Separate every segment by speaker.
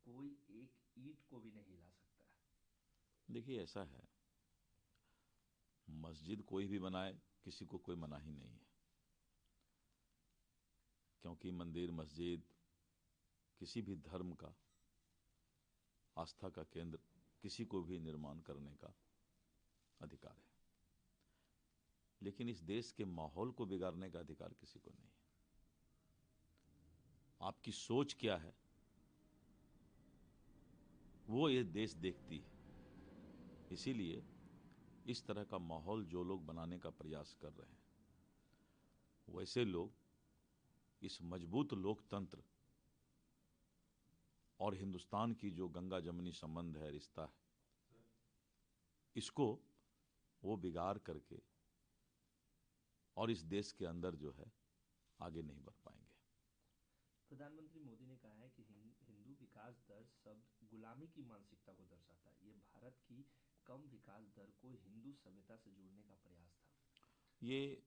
Speaker 1: कोई एक ईंट को भी नहीं हिला सकता है।
Speaker 2: देखिए ऐसा है, मस्जिद कोई भी बनाए, किसी को कोई मनाही नहीं है, क्योंकि मंदिर मस्जिद किसी भी धर्म का, आस्था का केंद्र किसी को भी निर्माण करने का अधिकार है। लेकिन इस देश के माहौल को बिगाड़ने का अधिकार किसी को नहीं है। आपकी सोच क्या है वो ये देश देखती है। इसीलिए इस तरह का माहौल जो लोग बनाने का प्रयास कर रहे हैं, वैसे लोग इस मजबूत लोकतंत्र और हिंदुस्तान की जो गंगा जमनी संबंध है, रिश्ता है, इसको वो बिगाड़ करके और इस देश के अंदर जो है आगे नहीं बढ़ पाएंगे।
Speaker 1: प्रधानमंत्री मोदी ने कहा है कि हिंदू विकास दर शब्द गुलामी की मानसिकता को दर्शाता है। ये भारत की कम विकास दर को हिंदू सभ्यता से जोड़ने का प्रयास था।
Speaker 2: ये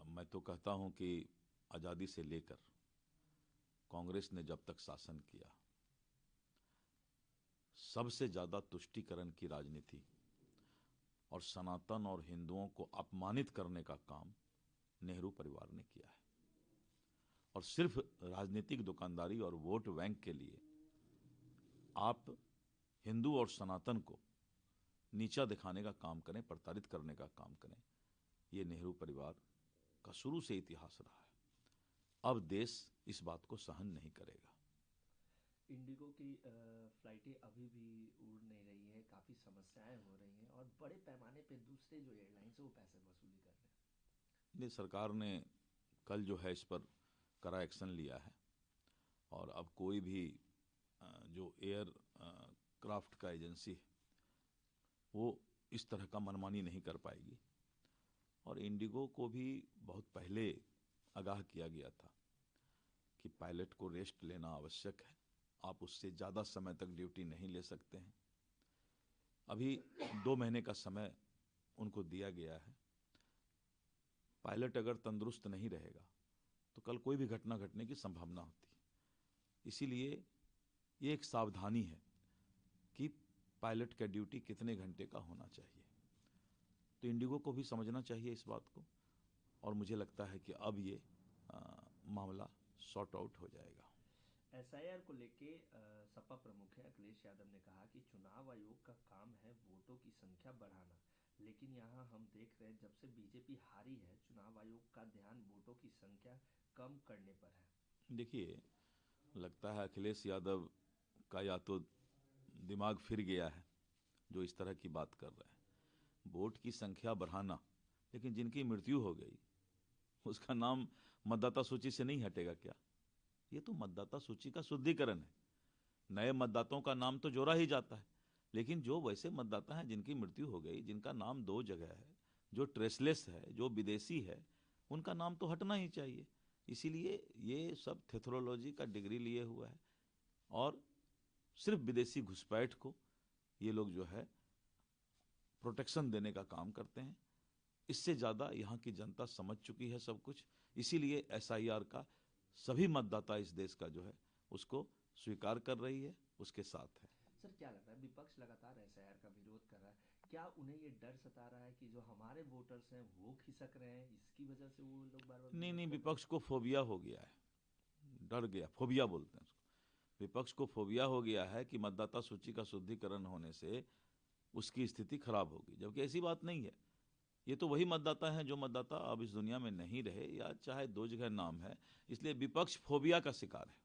Speaker 2: मैं तो कहता हूं कि आज़ादी से लेकर कांग्रेस ने जब तक शासन किया, सबसे ज़्यादा तुष्टीकरण की राजनीति और सनातन और हिंदुओं को अपमानित करने का काम नेहरू परिवार ने किया है। और सिर्फ राजनीतिक दुकानदारी और वोट बैंक के लिए आप हिंदू और सनातन को नीचा दिखाने का काम करें, प्रताड़ित करने का काम करें, ये नेहरू परिवार का शुरू से इतिहास रहा है। अब देश इस बात को सहन नहीं करेगा।
Speaker 1: इंडिगो की फ्लाइटें अभी भी उड़ नहीं रही है, काफ़ी समस्याएं हो रही हैं और बड़े पैमाने पे दूसरे जो एयरलाइंस है वो पैसे वसूली कर रहे हैं।
Speaker 2: ये सरकार ने कल जो है इस पर कड़ा एक्शन लिया है और अब कोई भी जो एयर क्राफ्ट का एजेंसी है वो इस तरह का मनमानी नहीं कर पाएगी। और इंडिगो को भी बहुत पहले आगाह किया गया था कि पायलट को रेस्ट लेना आवश्यक है, आप उससे ज़्यादा समय तक ड्यूटी नहीं ले सकते हैं। अभी 2 महीने का समय उनको दिया गया है। पायलट अगर तंदुरुस्त नहीं रहेगा तो कल कोई भी घटना घटने की संभावना होती है। इसीलिए ये एक सावधानी है कि पायलट का ड्यूटी कितने घंटे का होना चाहिए। तो इंडिगो को भी समझना चाहिए इस बात को और मुझे लगता है कि अब ये मामला सॉर्ट आउट हो जाएगा।
Speaker 1: एसआईआर को लेके सपा प्रमुख है अखिलेश यादव ने कहा कि चुनाव आयोग का काम है वोटों की संख्या बढ़ाना, लेकिन यहाँ हम देख रहे हैं जब से बीजेपी हारी है चुनाव आयोग का ध्यान वोटों की संख्या कम करने पर है।
Speaker 2: देखिए, लगता है अखिलेश यादव का या तो दिमाग फिर गया है जो इस तरह की बात कर रहे हैं। वोट की संख्या बढ़ाना, लेकिन जिनकी मृत्यु हो गई उसका नाम मतदाता सूची से नहीं हटेगा क्या? ये तो मतदाता सूची का शुद्धिकरण है। नए मतदाताओं का नाम तो जोड़ा ही जाता है, लेकिन जो वैसे मतदाता हैं जिनकी मृत्यु हो गई, जिनका नाम 2 जगह है, जो ट्रेसलेस है, जो विदेशी है, उनका नाम तो हटना ही चाहिए। इसीलिए ये सब थेथोलॉजी का डिग्री लिए हुआ है और सिर्फ विदेशी घुसपैठ को ये लोग जो है प्रोटेक्शन देने का काम करते हैं। इससे ज़्यादा यहाँ की जनता समझ चुकी है सब कुछ। इसीलिए एसआईआर का सभी मतदाता इस देश का जो है उसको स्वीकार कर रही है, उसके साथ है।
Speaker 1: सर क्या लग रहा है, विपक्ष लगातार एसआईआर का विरोध कर रहा है, क्या उन्हें ये डर सता रहा है कि जो हमारे वोटर्स हैं वो खिसक रहे हैं, इसकी वजह से वो लोग बार बार
Speaker 2: नहीं
Speaker 1: विरोध
Speaker 2: नहीं,
Speaker 1: कर रहे हैं?
Speaker 2: विपक्ष को फोबिया हो गया है, डर गया, फोबिया बोलते हैं उसको। विपक्ष को फोबिया हो गया है कि मतदाता सूची का शुद्धिकरण होने से उसकी स्थिति खराब होगी, जबकि ऐसी बात नहीं है। ये तो वही मतदाता हैं जो मतदाता अब इस दुनिया में नहीं रहे या चाहे 2 जगह नाम है, इसलिए विपक्ष फोबिया का शिकार है।